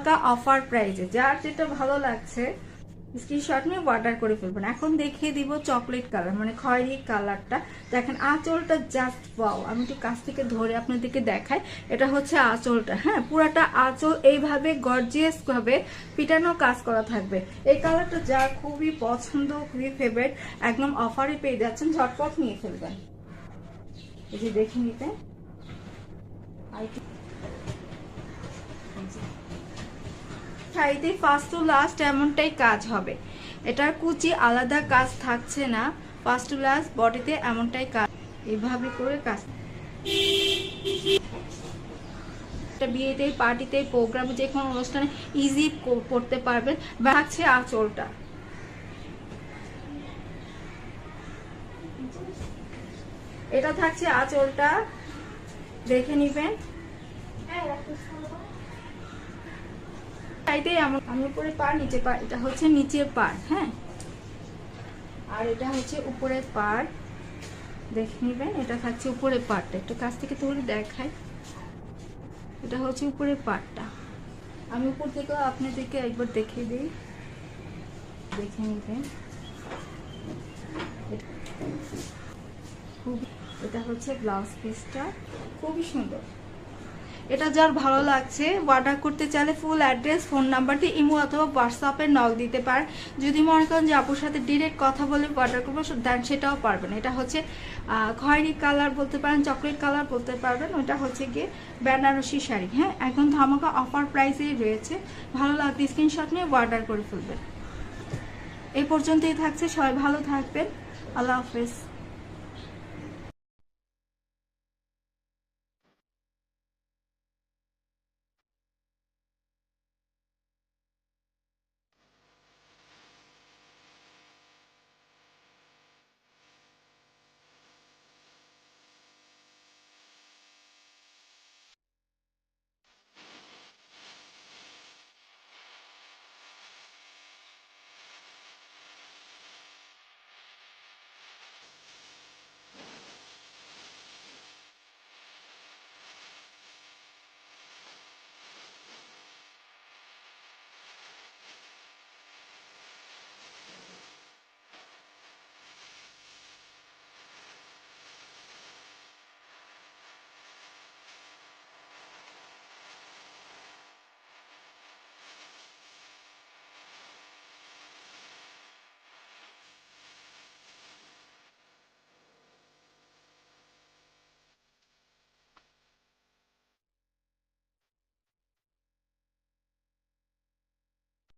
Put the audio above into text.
ধামাকা অফার প্রাইজে। যার যেটা ভালো লাগছে স্ক্রিনশট নিয়ে অর্ডার করে ফেলবেন। এখন দেখিয়ে দিব চকলেট কালার, মানে খয়েরি কালারটা। দেখেন আঁচলটা জাস্ট ওয়াও, আমি একটু কাছ থেকে ধরে আপনাদেরকে দেখাই। এটা হচ্ছে আঁচলটা, হ্যাঁ, পুরাটা আঁচল এইভাবে গর্জিয়াস ভাবে পিটানো কাজ করা থাকবে। এই কালারটা যার খুবই পছন্দ, খুবই ফেভারিট, একদম অফারে পেয়ে যাচ্ছেন, ঝটপট নিয়ে ফেলবেন। এই যে দেখে নিতে শাড়িতে ফার্স্ট টু লাস্ট এমনটাই কাজ হবে। এটার কুচি আলাদা কাজ থাকছে না, ফার্স্ট টু লাস্ট বডিতে এমনটাই কাজ, এইভাবে করে কাজ। বিয়েতে, পার্টিতে, প্রোগ্রামে, যে কোনো অনুষ্ঠানে ইজি করতে পারবেন। থাকছে আঁচলটা, এটা থাকছে আঁচলটা, দেখে নিবেন। আমি উপরে পার, নিচে পার, এটা হচ্ছে নিচের পার, হ্যাঁ, আর এটা হচ্ছে উপরের পার, দেখে নিবেন। এটা থাকছে উপরের পারটা, একটু কাছ থেকে ধরে দেখাই। এটা হচ্ছে উপরের পারটা, আমি উপর থেকে আপনাদেরকে একবার দেখিয়ে দিই, দেখে নিবেন। এটা হচ্ছে ব্লাউজ পিসটা, খুবই সুন্দর। এটা যার ভালো লাগছে অর্ডার করতে চাইলে ফুল অ্যাড্রেস, ফোন নাম্বারটি ইমো অথবা হোয়াটসঅ্যাপে নক দিতে পারেন। যদি মনে করেন যে আপুর সাথে ডিরেক্ট কথা বলে অর্ডার করবো, দেন সেটাও পারবেন। এটা হচ্ছে খয়েরি কালার বলতে পারেন, চকলেট কালার বলতে পারবেন। ওটা হচ্ছে গিয়ে বেনারসি শাড়ি, হ্যাঁ, একদম ধামাকা অফার প্রাইসেই রয়েছে। ভালো লাগলে স্ক্রিনশট নিয়ে অর্ডার করে ফেলবেন। এই পর্যন্তই থাকছে, সবাই ভালো থাকবেন, আল্লাহ হাফেজ।